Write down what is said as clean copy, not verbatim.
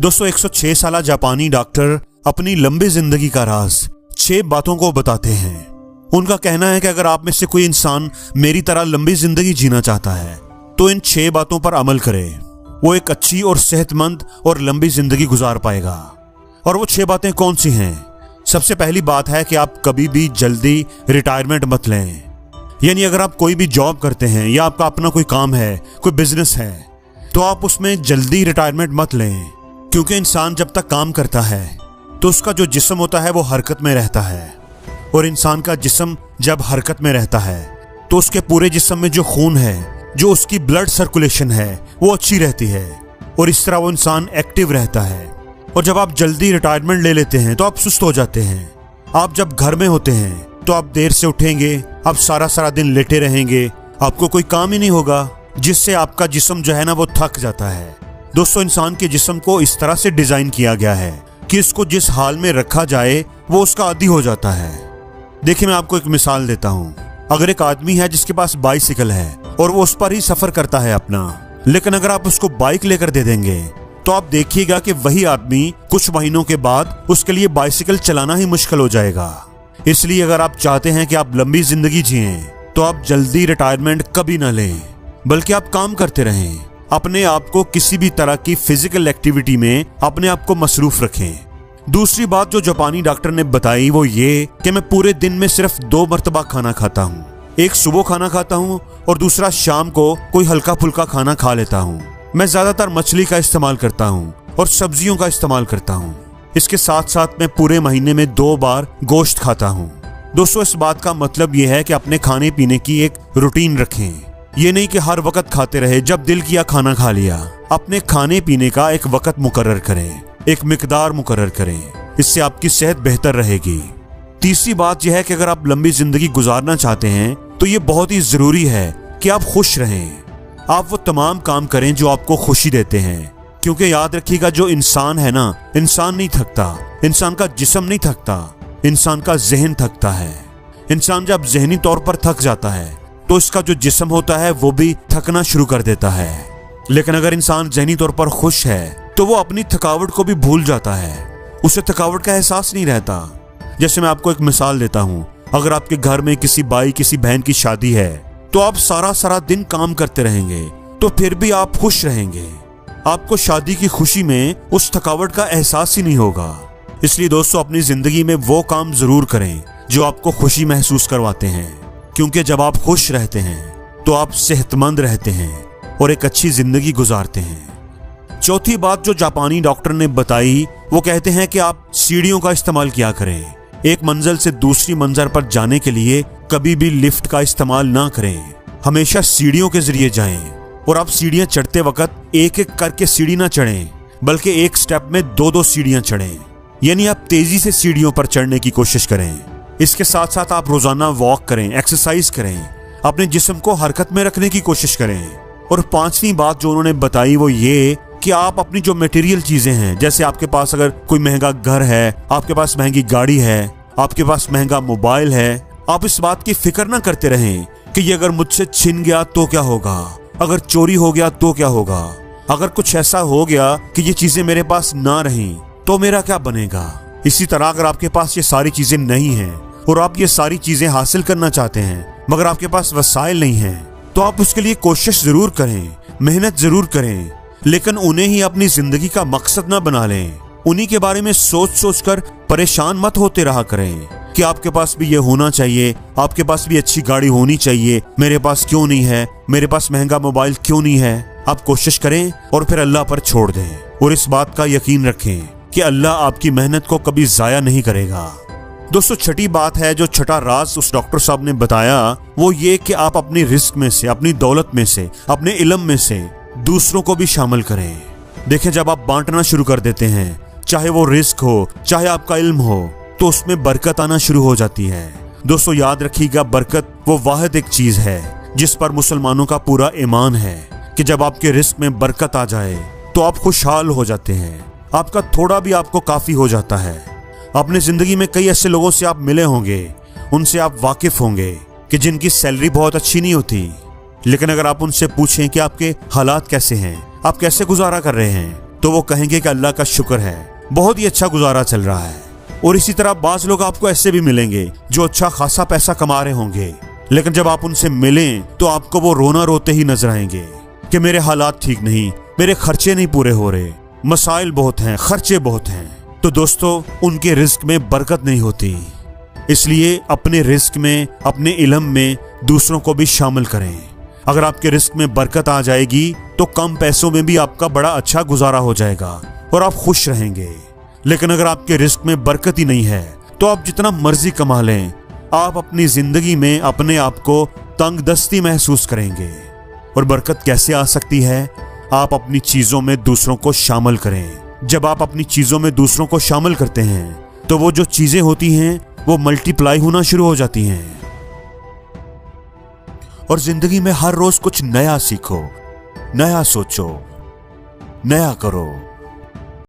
दोस्तों 106 साला जापानी डॉक्टर अपनी लंबी जिंदगी का राज 6 बातों को बताते हैं। उनका कहना है कि अगर आप में से कोई इंसान मेरी तरह लंबी जिंदगी जीना चाहता है तो इन 6 बातों पर अमल करे। वो एक अच्छी और सेहतमंद और लंबी जिंदगी गुजार पाएगा। और वो 6 बातें कौन सी हैं? सबसे पहली बात है कि आप कभी भी जल्दी रिटायरमेंट मत लें। यानी अगर आप कोई भी जॉब करते हैं या आपका अपना कोई काम है, कोई बिजनेस है, तो आप उसमें जल्दी रिटायरमेंट मत लें। क्योंकि इंसान जब तक काम करता है तो उसका जो जिस्म होता है वो हरकत में रहता है। और इंसान का जिस्म जब हरकत में रहता है तो उसके पूरे जिस्म में जो खून है, जो उसकी ब्लड सर्कुलेशन है, वो अच्छी रहती है। और इस तरह वो इंसान एक्टिव रहता है। और जब आप जल्दी रिटायरमेंट ले लेते हैं तो आप सुस्त हो जाते हैं। आप जब घर में होते हैं तो आप देर से उठेंगे, आप सारा दिन लेटे रहेंगे, आपको कोई काम ही नहीं होगा, जिससे आपका जिस्म जो है ना वो थक जाता है। दोस्तों इंसान के जिस्म को इस तरह से डिजाइन किया गया है कि इसको जिस हाल में रखा जाए वो उसका आदी हो जाता है। देखिए मैं आपको एक मिसाल देता हूँ। अगर एक आदमी है जिसके पास बाइसिकल है और वो उस पर ही सफर करता है अपना, लेकिन अगर आप उसको बाइक लेकर दे देंगे तो आप देखिएगा कि वही आदमी कुछ महीनों के बाद उसके लिए बाइसिकल चलाना ही मुश्किल हो जाएगा। इसलिए अगर आप चाहते हैं कि आप लंबी जिंदगी जिएं तो आप जल्दी रिटायरमेंट कभी ना लें, बल्कि आप काम करते रहें। अपने आप को किसी भी तरह की फिजिकल एक्टिविटी में अपने आप को मसरूफ रखें। दूसरी बात जो जापानी डॉक्टर ने बताई वो ये कि मैं पूरे दिन में सिर्फ 2 मर्तबा खाना खाता हूँ। एक सुबह खाना खाता हूँ और दूसरा शाम को कोई हल्का फुल्का खाना खा लेता हूँ। मैं ज्यादातर मछली का इस्तेमाल करता हूँ और सब्जियों का इस्तेमाल करता हूँ। इसके साथ साथ मैं पूरे महीने में 2 बार गोश्त खाता हूँ। दोस्तों इस बात का मतलब ये है कि अपने खाने पीने की एक रूटीन रखें। ये नहीं कि हर वक्त खाते रहे, जब दिल किया खाना खा लिया। अपने खाने पीने का एक वक्त मुकर्रर करें, एक मिकदार मुकर्रर करें। इससे आपकी सेहत बेहतर रहेगी। तीसरी बात यह है कि अगर आप लंबी जिंदगी गुजारना चाहते हैं तो ये बहुत ही जरूरी है कि आप खुश रहें। आप वो तमाम काम करें जो आपको खुशी देते हैं। क्योंकि याद रखिएगा जो इंसान है ना, इंसान नहीं थकता, इंसान का जिस्म नहीं थकता, इंसान का जहन थकता है। इंसान जब जहनी तौर पर थक जाता है तो इसका जो जिस्म होता है वो भी थकना शुरू कर देता है। लेकिन अगर इंसान जहनी तौर पर खुश है तो वो अपनी थकावट को भी भूल जाता है, उसे थकावट का एहसास नहीं रहता। जैसे मैं आपको एक मिसाल देता हूँ। अगर आपके घर में किसी भाई किसी बहन की शादी है तो आप सारा दिन काम करते रहेंगे तो फिर भी आप खुश रहेंगे। आपको शादी की खुशी में उस थकावट का एहसास ही नहीं होगा। इसलिए दोस्तों अपनी जिंदगी में वो काम जरूर करें जो आपको खुशी महसूस करवाते हैं। क्योंकि जब आप खुश रहते हैं तो आप सेहतमंद रहते हैं और एक अच्छी जिंदगी गुजारते हैं। चौथी बात जो जापानी डॉक्टर ने बताई वो कहते हैं कि आप सीढ़ियों का इस्तेमाल किया करें। एक मंजिल से दूसरी मंजिल पर जाने के लिए कभी भी लिफ्ट का इस्तेमाल ना करें। हमेशा सीढ़ियों के जरिए जाएं। और आप सीढ़ियां चढ़ते वक्त एक करके सीढ़ी ना चढ़ें, बल्कि एक स्टेप में 2 सीढ़ियां चढ़ें। यानी आप तेजी से सीढ़ियों पर चढ़ने की कोशिश करें। इसके साथ साथ आप रोजाना वॉक करें, एक्सरसाइज करें, अपने जिस्म को हरकत में रखने की कोशिश करें। और 5वीं बात जो उन्होंने बताई वो ये कि आप अपनी जो मटेरियल चीजें हैं, जैसे आपके पास अगर कोई महंगा घर है, आपके पास महंगी गाड़ी है, आपके पास महंगा मोबाइल है, आप इस बात की फिक्र ना करते रहें कि ये अगर मुझसे छिन गया तो क्या होगा, अगर चोरी हो गया तो क्या होगा, अगर कुछ ऐसा हो गया कि ये चीजें मेरे पास ना रहीं तो मेरा क्या बनेगा। इसी तरह अगर आपके पास ये सारी चीजें नहीं हैं और आप ये सारी चीजें हासिल करना चाहते हैं मगर आपके पास वसाइल नहीं हैं, तो आप उसके लिए कोशिश जरूर करें, मेहनत जरूर करें, लेकिन उन्हें ही अपनी जिंदगी का मकसद ना बना लें। उन्हीं के बारे में सोच कर परेशान मत होते रहा करें कि आपके पास भी ये होना चाहिए, आपके पास भी अच्छी गाड़ी होनी चाहिए, मेरे पास क्यों नहीं है, मेरे पास महंगा मोबाइल क्यों नहीं है। आप कोशिश करें और फिर अल्लाह पर छोड़ दें। और इस बात का यकीन रखें कि अल्लाह आपकी मेहनत को कभी जाया नहीं करेगा। दोस्तों छठी बात है जो छठा राज उस डॉक्टर साहब ने बताया वो ये कि आप अपनी रिस्क में से, अपनी दौलत में से, अपने इल्म में से दूसरों को भी शामिल करें। देखें जब आप बांटना शुरू कर देते हैं, चाहे वो रिस्क हो चाहे आपका इल्म हो, तो उसमें बरकत आना शुरू हो जाती है। दोस्तों याद रखिएगा बरकत वो वाहिद एक चीज है जिस पर मुसलमानों का पूरा ईमान है कि जब आपके रिस्क में बरकत आ जाए तो आप खुशहाल हो जाते हैं। आपका थोड़ा भी आपको काफी हो जाता है। अपने जिंदगी में कई ऐसे लोगों से आप मिले होंगे, उनसे आप वाकिफ होंगे कि जिनकी सैलरी बहुत अच्छी नहीं होती, लेकिन अगर आप उनसे पूछें कि आपके हालात कैसे हैं, आप कैसे गुजारा कर रहे हैं, तो वो कहेंगे कि अल्लाह का शुक्र है, बहुत ही अच्छा गुजारा चल रहा है। और इसी तरह बाज लोग आपको ऐसे भी मिलेंगे जो अच्छा खासा पैसा कमा रहे होंगे, लेकिन जब आप उनसे मिलें तो आपको वो रोना रोते ही नजर आएंगे कि मेरे हालात ठीक नहीं, मेरे खर्चे नहीं पूरे हो रहे, मसाइल बहुत हैं, खर्चे बहुत हैं। तो दोस्तों, उनके रिस्क में बरकत नहीं होती। इसलिए अपने रिस्क में, अपने इल्म में दूसरों को भी शामिल करें। अगर आपके रिस्क में बरकत आ जाएगी तो कम पैसों में भी आपका बड़ा अच्छा गुजारा हो जाएगा और आप खुश रहेंगे। लेकिन अगर आपके रिस्क में बरकत ही नहीं है तो आप जितना मर्जी कमा लें, आप अपनी जिंदगी में अपने आप को तंगदस्ती महसूस करेंगे। और बरकत कैसे आ सकती है? आप अपनी चीजों में दूसरों को शामिल करें। जब आप अपनी चीजों में दूसरों को शामिल करते हैं तो वो जो चीजें होती हैं वो मल्टीप्लाई होना शुरू हो जाती हैं। और जिंदगी में हर रोज कुछ नया सीखो, नया सोचो, नया करो।